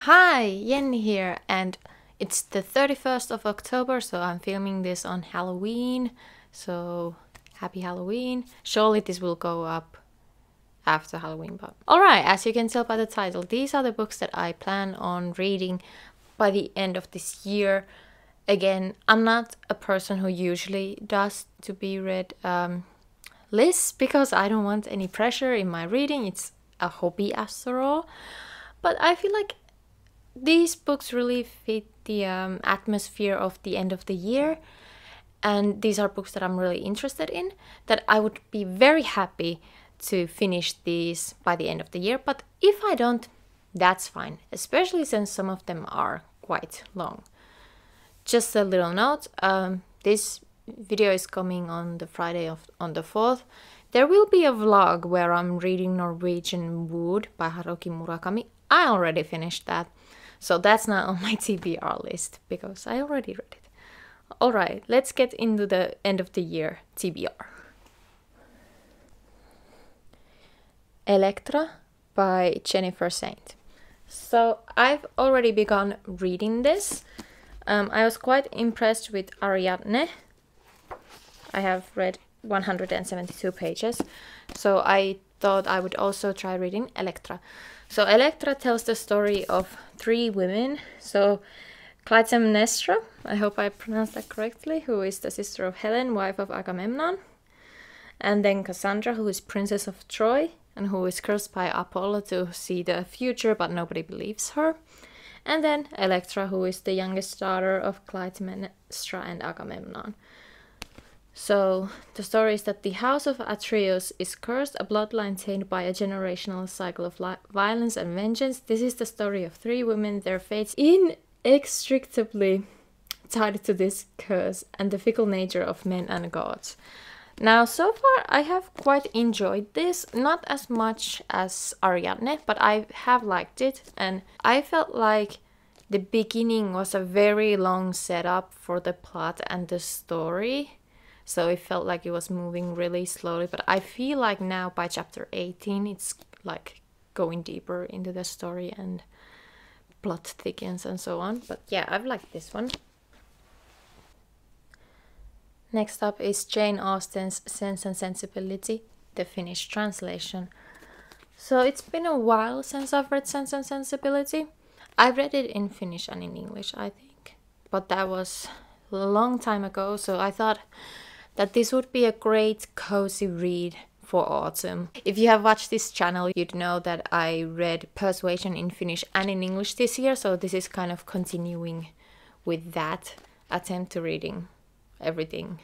Hi, Jenny here, and it's the 31st of October, so I'm filming this on Halloween. So, happy Halloween. Surely this will go up after Halloween, but... Alright, as you can tell by the title, these are the books that I plan on reading by the end of this year. Again, I'm not a person who usually does to be read lists because I don't want any pressure in my reading. It's a hobby after all. But I feel like these books really fit the atmosphere of the end of the year, and these are books that I'm really interested in, that I would be very happy to finish these by the end of the year. But if I don't, that's fine, especially since some of them are quite long. Just a little note, this video is coming on the Friday on the 4th. There will be a vlog where I'm reading Norwegian Wood by Haruki Murakami. I already finished that. So that's not on my TBR list because I already read it. Alright, let's get into the end of the year TBR. Electra by Jennifer Saint. So I've already begun reading this. I was quite impressed with Ariadne. I have read 172 pages. So I thought I would also try reading Electra. So Electra tells the story of 3 women. So Clytemnestra, I hope I pronounced that correctly, who is the sister of Helen, wife of Agamemnon. And then Cassandra, who is princess of Troy and who is cursed by Apollo to see the future, but nobody believes her. And then Electra, who is the youngest daughter of Clytemnestra and Agamemnon. So, the story is that the house of Atreus is cursed, a bloodline tainted by a generational cycle of violence and vengeance. This is the story of 3 women, their fates inextricably tied to this curse, and the fickle nature of men and gods. Now, so far I have quite enjoyed this, not as much as Ariadne, but I have liked it, and I felt like the beginning was a very long setup for the plot and the story. So it felt like it was moving really slowly, but I feel like now by chapter 18 it's like going deeper into the story and plot thickens and so on. But yeah, I've liked this one. Next up is Jane Austen's Sense and Sensibility, the Finnish translation. So it's been a while since I've read Sense and Sensibility. I read it in Finnish and in English, I think, but that was a long time ago, so I thought that this would be a great cozy read for autumn. If you have watched this channel, you'd know that I read Persuasion in Finnish and in English this year, so this is kind of continuing with that attempt to reading everything,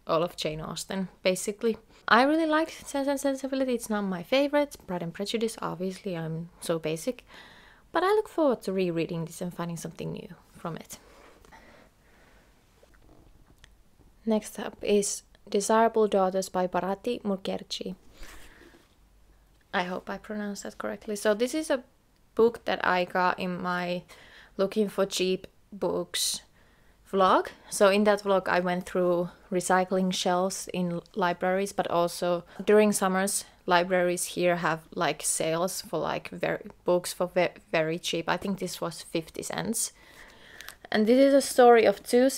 all of Jane Austen, basically. I really liked Sense and Sensibility. It's not my favorite. Pride and Prejudice, obviously, I'm so basic. But I look forward to rereading this and finding something new from it. Next up is Desirable Daughters by Bharati Mukherjee. I hope I pronounced that correctly. So this is a book that I got in my Looking for Cheap Books vlog. So in that vlog I went through recycling shelves in libraries, but also during summers libraries here have like sales for like books for very cheap. I think this was 50 cents. And this is a story of 2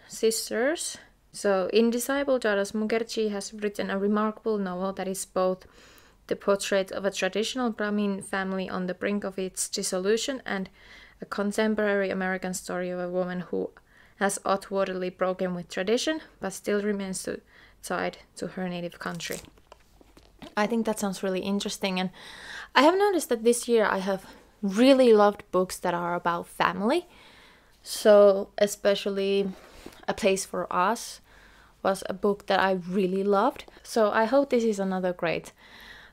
sisters. So in Desirable Daughters, Mukherjee has written a remarkable novel that is both the portrait of a traditional Brahmin family on the brink of its dissolution and a contemporary American story of a woman who has outwardly broken with tradition but still remains tied to her native country. I think that sounds really interesting, and I have noticed that this year I have really loved books that are about family. So especially A Place for Us was a book that I really loved. So I hope this is another great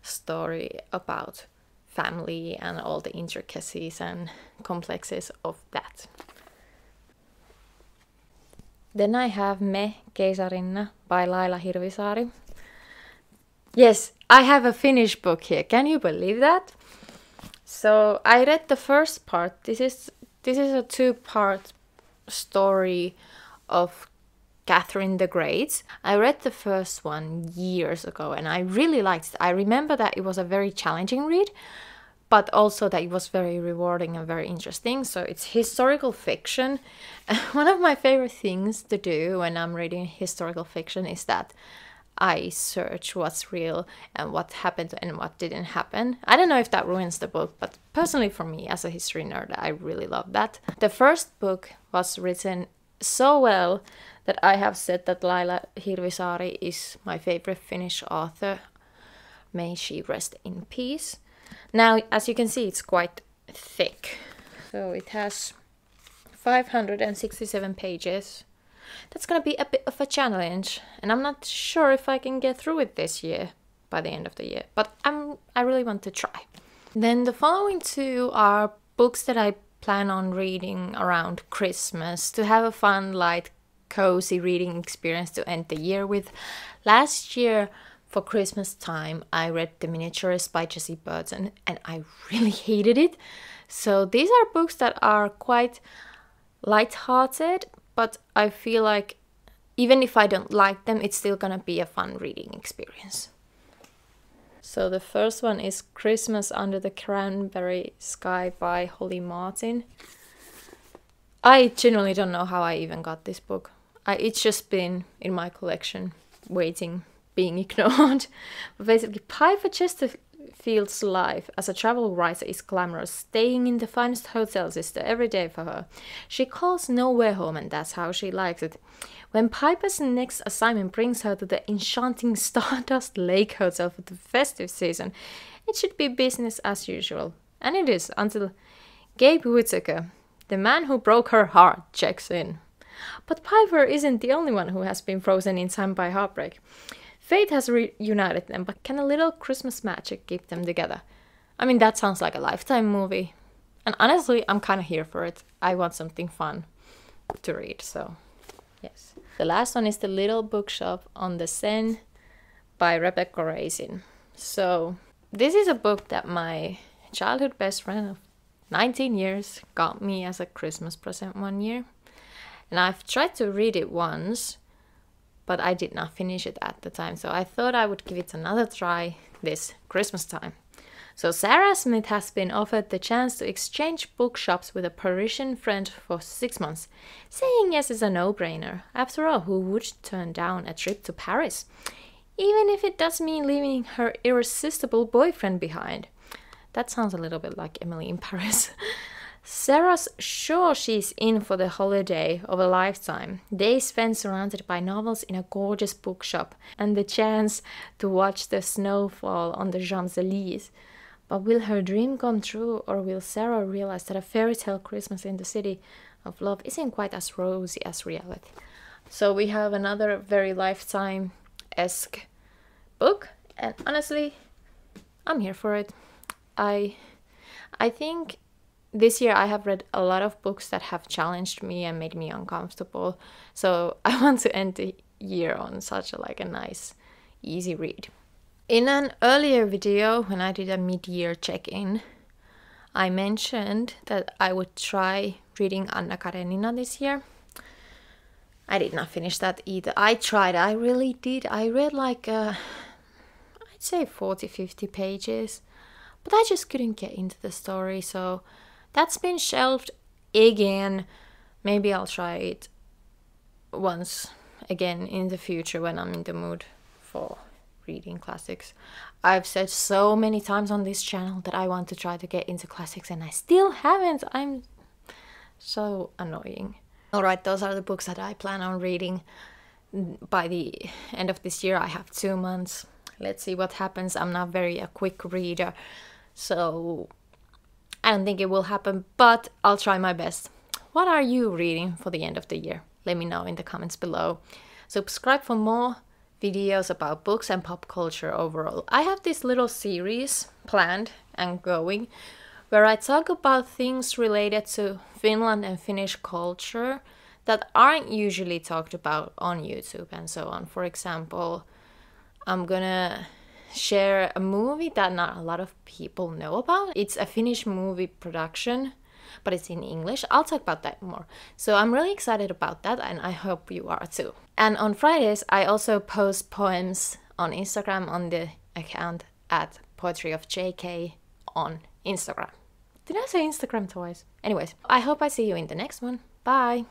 story about family and all the intricacies and complexes of that. Then I have Me, Quesarina by Laila Hirvisaari. Yes, I have a Finnish book here. Can you believe that? So I read the first part. This is a 2-part story of Catherine the Great. I read the first one years ago and I really liked it. I remember that it was a very challenging read, but also that it was very rewarding and very interesting. So it's historical fiction. One of my favorite things to do when I'm reading historical fiction is that I search what's real and what happened and what didn't happen. I don't know if that ruins the book, but personally for me as a history nerd, I really love that. The first book was written so well that I have said that Laila Hirvisaari is my favorite Finnish author. May she rest in peace. Now, as you can see, it's quite thick. So it has 567 pages. That's gonna be a bit of a challenge, and I'm not sure if I can get through it this year, by the end of the year, but I really want to try. Then the following two are books that I plan on reading around Christmas to have a fun, light, cozy reading experience to end the year with. Last year, for Christmas time, I read The Miniaturist by Jessie Burton, and I really hated it. So these are books that are quite light-hearted, but I feel like even if I don't like them, it's still gonna be a fun reading experience. So the first one is Christmas Under the Cranberry Sky by Holly Martin. I genuinely don't know how I even got this book. It's just been in my collection, waiting, being ignored. But basically, Piper Chesterfield's life as a travel writer is glamorous. Staying in the finest hotels is the everyday for her. She calls nowhere home, and that's how she likes it. When Piper's next assignment brings her to the enchanting Stardust Lake Hotel for the festive season, it should be business as usual. And it is, until Gabe Whittaker, the man who broke her heart, checks in. But Piper isn't the only one who has been frozen in time by heartbreak. Fate has reunited them, but can a little Christmas magic keep them together? I mean, that sounds like a Lifetime movie. And honestly, I'm kind of here for it. I want something fun to read, so yes. The last one is The Little Bookshop on the Seine by Rebecca Raisin. So this is a book that my childhood best friend of 19 years got me as a Christmas present one year. And I've tried to read it once, but I did not finish it at the time. So I thought I would give it another try this Christmas time. So Sarah Smith has been offered the chance to exchange bookshops with a Parisian friend for 6 months. Saying yes is a no-brainer. After all, who would turn down a trip to Paris? Even if it does mean leaving her irresistible boyfriend behind. That sounds a little bit like Emily in Paris. Sarah's sure she's in for the holiday of a lifetime. Days spent surrounded by novels in a gorgeous bookshop and the chance to watch the snow fall on the Champs-Élysées. But will her dream come true, or will Sarah realize that a fairy tale Christmas in the city of love isn't quite as rosy as reality? So we have another very Lifetime-esque book, and honestly, I'm here for it. I think this year I have read a lot of books that have challenged me and made me uncomfortable. So I want to end the year on such a nice, easy read. In an earlier video, when I did a mid-year check-in, I mentioned that I would try reading Anna Karenina this year. I did not finish that either. I tried, I really did. I read I'd say 40-50 pages, but I just couldn't get into the story, so that's been shelved again. Maybe I'll try it once again in the future when I'm in the mood for reading classics. I've said so many times on this channel that I want to try to get into classics and I still haven't. I'm so annoying. Alright, those are the books that I plan on reading by the end of this year. I have 2 months. Let's see what happens. I'm not a quick reader, so I don't think it will happen, but I'll try my best. What are you reading for the end of the year? Let me know in the comments below. Subscribe for more videos about books and pop culture overall. I have this little series planned and going where I talk about things related to Finland and Finnish culture that aren't usually talked about on YouTube and so on. For example, I'm gonna share a movie that not a lot of people know about. It's a Finnish movie production, but it's in English. I'll talk about that more. So I'm really excited about that, and I hope you are too. And on Fridays, I also post poems on Instagram on the account at poetryofjk on Instagram. Did I say Instagram twice? Anyways, I hope I see you in the next one. Bye!